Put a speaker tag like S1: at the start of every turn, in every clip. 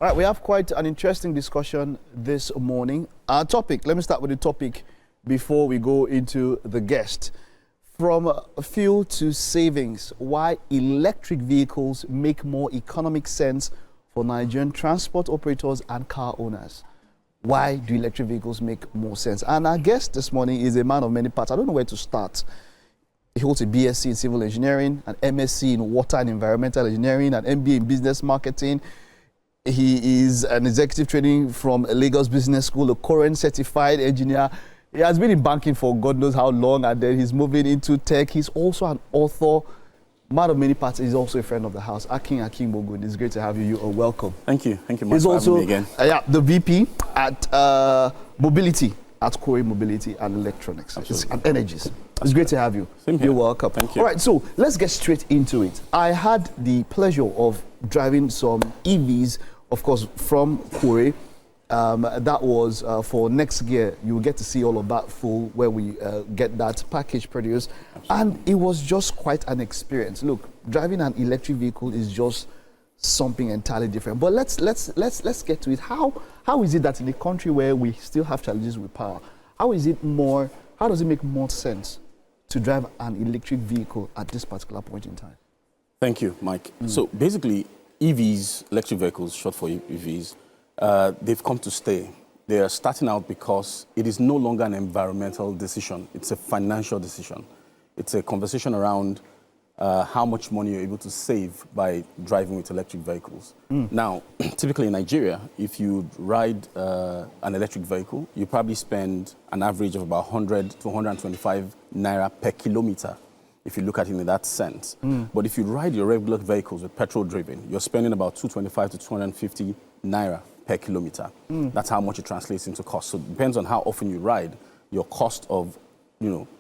S1: All right, we have quite an interesting discussion this morning. Our topic, let me start with the topic before we go into the guest. From fuel to savings, why electric vehicles make more economic sense for Nigerian transport operators and car owners. Why do electric vehicles make more sense? And our guest this morning is a man of many parts. I don't know where to start. He holds a BSc in civil engineering, an MSc in water and environmental engineering, an MBA in business marketing. He is an executive training from Lagos Business School, a current certified engineer. He has been in banking for God knows how long, and then he's moving into tech. He's also an author, man of many parts. He's also a friend of the house. Akin Bogun, it's great to have you. You are welcome.
S2: Thank you. Thank you much for having me again.
S1: The VP at Mobility, at Kore Mobility and Electronics and Energies. It's great to have you.
S2: Same here.
S1: You're welcome.
S2: Thank you.
S1: All right, so let's get straight into it. I had the pleasure of driving some EVs, of course, from Kore. That was for next year. You will get to see all of that full where we get that package produced. Absolutely. And it was just quite an experience. Look, driving an electric vehicle is just something entirely different. But let's get to it. How is it that in a country where we still have challenges with power, how does it make more sense to drive an electric vehicle at this particular point in time?
S2: Thank you, Mike. So basically, EVs, electric vehicles, short for EVs, they've come to stay. They are starting out because it is no longer an environmental decision. It's a financial decision. It's a conversation around how much money you're able to save by driving with electric vehicles. Now, typically in Nigeria, if you ride an electric vehicle, you probably spend an average of about 100 to 125 naira per kilometer, if you look at it in that sense. But if you ride your regular vehicles with petrol driven, you're spending about 225 to 250 naira per kilometer. That's how much it translates into cost. So it depends on how often you ride, your cost of,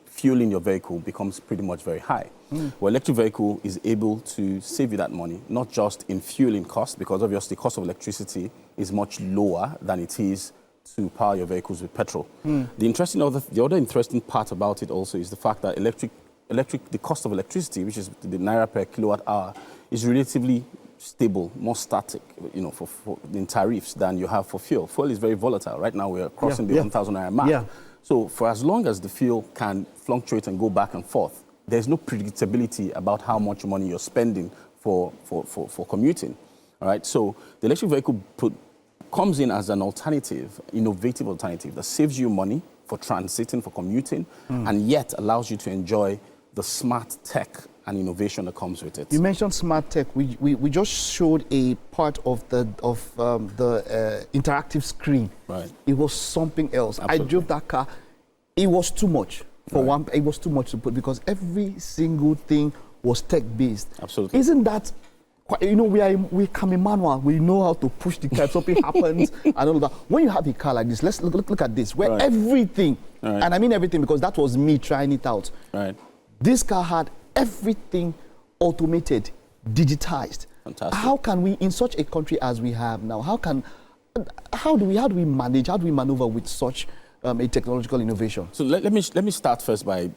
S2: fueling your vehicle becomes pretty much very high. Well, electric vehicle is able to save you that money, not just in fueling cost, because obviously the cost of electricity is much lower than it is to power your vehicles with petrol. The other interesting part about it also is the fact that the cost of electricity, which is the naira per kilowatt hour, is relatively stable, more static, in tariffs than you have for fuel. Fuel is very volatile. Right now, we're crossing the 1,000 naira mark. Yeah. So for as long as the fuel can fluctuate and go back and forth, there's no predictability about how much money you're spending for commuting. All right. So the electric vehicle comes in as an alternative, innovative alternative that saves you money for transiting, for commuting, and yet allows you to enjoy the smart tech and innovation that comes with it. You
S1: mentioned smart tech. We just showed a part of the interactive screen.
S2: Right.
S1: It was something else.
S2: Absolutely.
S1: I drove that car. It was too much for one. It was too much to put because every single thing was tech based.
S2: Absolutely.
S1: Isn't that quite, we come in manual. We know how to push the car. Something happens and all of that. When you have a car like this, let's look at this, where everything, and I mean everything because that was me trying it out.
S2: Right.
S1: This car had everything automated, digitized.
S2: Fantastic.
S1: How can we, in such a country as we have now, how do we maneuver with such a technological innovation?
S2: So let me start first by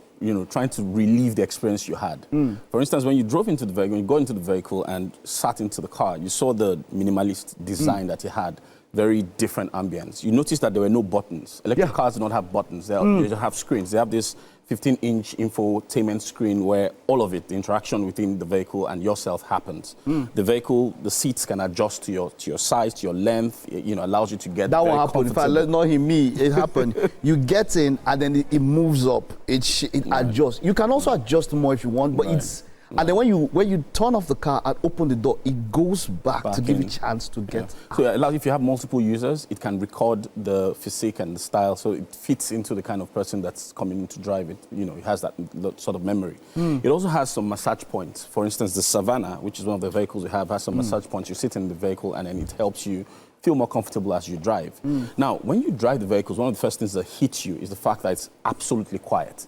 S2: trying to relieve the experience you had. For instance, when you drove into the vehicle, when you got into the vehicle and sat into the car, you saw the minimalist design that it had. Very different ambience. You noticed that there were no buttons. Electric cars do not have buttons. They just have screens. They have this 15-inch infotainment screen where all of it, the interaction within the vehicle and yourself happens. The vehicle, the seats can adjust to your size, to your length. Allows you to get
S1: that will happen. In fact, not me. It happened. You get in and then it moves up. It adjusts. You can also adjust more if you want, but it's. And then when you turn off the car and open the door, it goes back to give you a chance to get.
S2: So it allows, if you have multiple users, it can record the physique and the style, so it fits into the kind of person that's coming in to drive it. It has that sort of memory. It also has some massage points. For instance, the Savannah, which is one of the vehicles we have, has some massage points. You sit in the vehicle and then it helps you feel more comfortable as you drive. Now, when you drive the vehicles, one of the first things that hits you is the fact that it's absolutely quiet.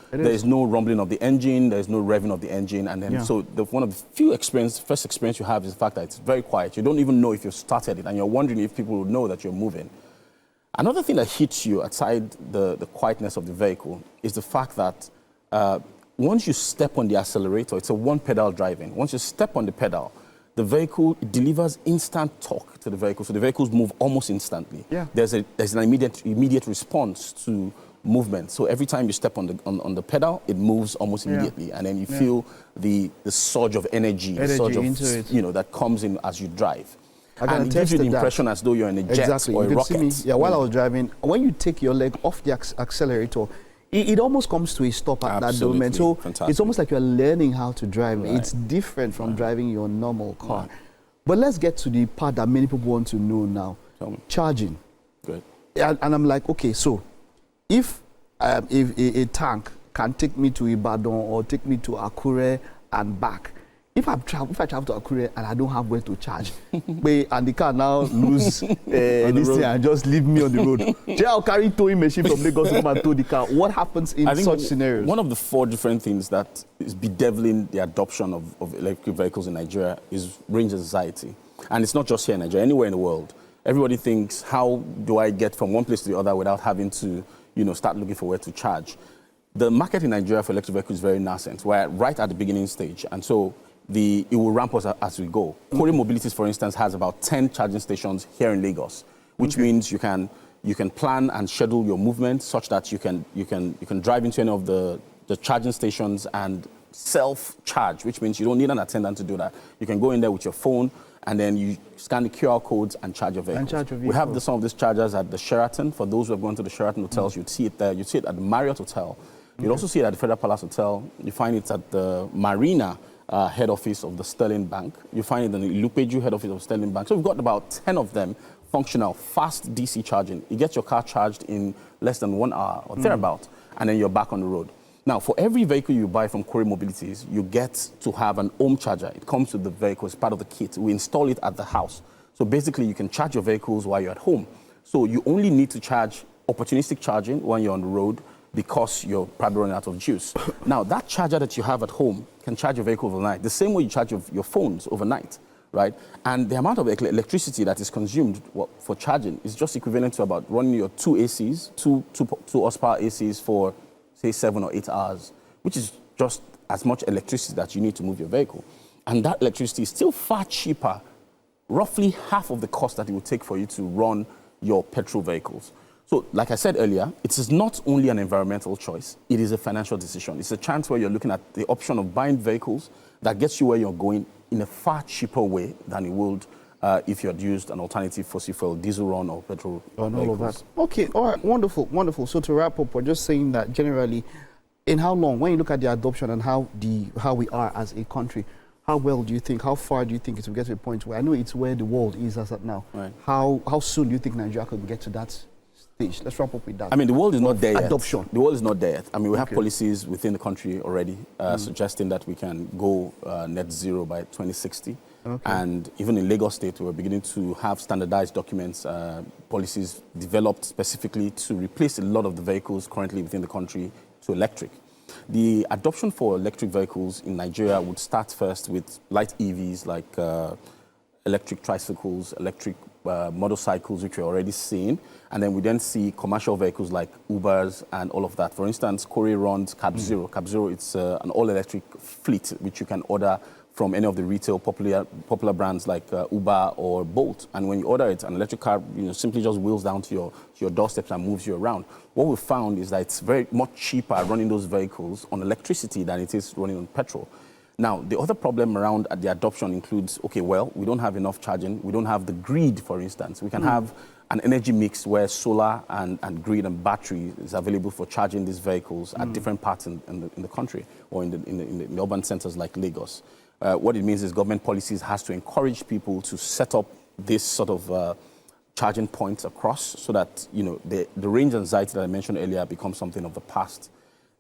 S2: There's no rumbling of the engine, there's no revving of the engine, and then so one of the first experience you have is the fact that it's very quiet. You don't even know if you've started it, and you're wondering if people will know that you're moving. Another thing that hits you outside the quietness of the vehicle is the fact that once you step on the accelerator, it's a one-pedal driving. Once you step on the pedal, the vehicle delivers instant torque to the vehicle, so the vehicles move almost instantly.
S1: Yeah.
S2: There's an immediate response to movement. So every time you step on the pedal, it moves almost immediately, and then you feel the surge of energy, the surge of that comes in as you drive. And it gives you the impression as though you're in a jet or a rocket.
S1: See me, while I was driving, when you take your leg off the accelerator, it almost comes to a stop at that moment. So it's almost like you're learning how to drive. Right. It's different from driving your normal car. Right. But let's get to the part that many people want to know now.
S2: Tell me.
S1: Charging.
S2: Good.
S1: And I'm like, okay, so if a tank can take me to Ibadan or take me to Akure and back, if I travel to Akure and I don't have where to charge, and the car now lose this thing and just leave me on the road, I'll carry towing machine from Lagos to come and tow the car. What happens in such scenarios?
S2: One of the 4 different things that is bedeviling the adoption of electric vehicles in Nigeria is range anxiety. And it's not just here in Nigeria, anywhere in the world. Everybody thinks, how do I get from one place to the other without having to start looking for where to charge? The market in Nigeria for electric vehicles is very nascent. We're right at the beginning stage. And so it will ramp us as we go. Kore Mobilities, for instance, has about 10 charging stations here in Lagos, which means you can plan and schedule your movement such that you can drive into any of the charging stations and self-charge, which means you don't need an attendant to do that. You can go in there with your phone, and then you scan the QR codes and charge your vehicle. We have some of these chargers at the Sheraton. For those who have gone to the Sheraton hotels, you'd see it there. You'd see it at the Marriott Hotel. You'd also see it at the Federal Palace Hotel. You find it at the Marina head office of the Sterling Bank. You find it in the Ilupeju head office of Sterling Bank. So we've got about 10 of them, functional, fast DC charging. You get your car charged in less than 1 hour or thereabout, and then you're back on the road. Now, for every vehicle you buy from Kore Mobilities, you get to have an home charger. It comes with the vehicle as part of the kit. We install it at the house. So basically, you can charge your vehicles while you're at home. So you only need to charge opportunistic charging when you're on the road because you're probably running out of juice. Now, that charger that you have at home can charge your vehicle overnight, the same way you charge your phones overnight, right? And the amount of electricity that is consumed for charging is just equivalent to about running your 2 ACs, two horsepower ACs for, say, 7 or 8 hours, which is just as much electricity that you need to move your vehicle. And that electricity is still far cheaper, roughly half of the cost that it would take for you to run your petrol vehicles. So, like I said earlier, it is not only an environmental choice, it is a financial decision. It's a chance where you're looking at the option of buying vehicles that gets you where you're going in a far cheaper way than it would if you had used an alternative fossil fuel, diesel run or petrol vehicles.
S1: All of that. Okay, all right, wonderful, wonderful. So to wrap up, we're just saying that generally, in how long, when you look at the adoption and how we are as a country, how well do you think, how far do you think it will get to a point where, I know it's where the world is as of now,
S2: right.
S1: How soon do you think Nigeria could get to that stage? Let's wrap up with that.
S2: I mean, the world is not there yet.
S1: Adoption.
S2: The world is not there yet. I mean, we have policies within the country already suggesting that we can go net zero by 2060. Okay. And even in Lagos State, we're beginning to have standardized documents, policies developed specifically to replace a lot of the vehicles currently within the country to electric. The adoption for electric vehicles in Nigeria would start first with light EVs like electric tricycles, electric motorcycles, which we're already seeing. And then we then see commercial vehicles like Ubers and all of that. For instance, Kore runs Cab Zero. Cab Zero, it's an all-electric fleet, which you can order from any of the retail popular brands like Uber or Bolt. And when you order it, an electric car simply just wheels down to your doorsteps and moves you around. What we found is that it's very much cheaper running those vehicles on electricity than it is running on petrol. Now, the other problem around the adoption includes, okay, well, we don't have enough charging. We don't have the grid, for instance. We can have an energy mix where solar and grid and battery is available for charging these vehicles at different parts in the country or in the urban centers like Lagos. What it means is government policies has to encourage people to set up this sort of charging points across so that, the range anxiety that I mentioned earlier becomes something of the past.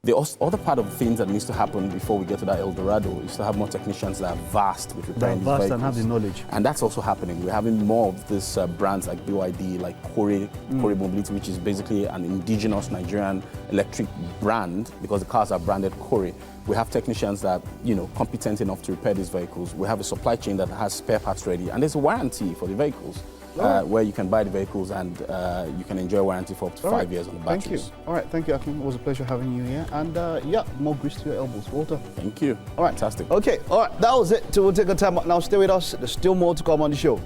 S2: The other part of things that needs to happen before we get to that El Dorado is to have more technicians that are vast with repairing these vehicles.
S1: And have the knowledge.
S2: And that's also happening. We're having more of these brands like BYD, like Kore Mobility, which is basically an indigenous Nigerian electric brand because the cars are branded Kore. We have technicians that, competent enough to repair these vehicles. We have a supply chain that has spare parts ready, and there's a warranty for the vehicles. Where you can buy the vehicles and you can enjoy a warranty for up to 5 years on the batteries.
S1: Thank you. All right, thank you, Akim. It was a pleasure having you here. And yeah, more grease to your elbows. Walter.
S2: Thank you.
S1: All right.
S2: Fantastic.
S1: Okay, all right, that was it. So we'll take a time out now. Stay with us. There's still more to come on the show.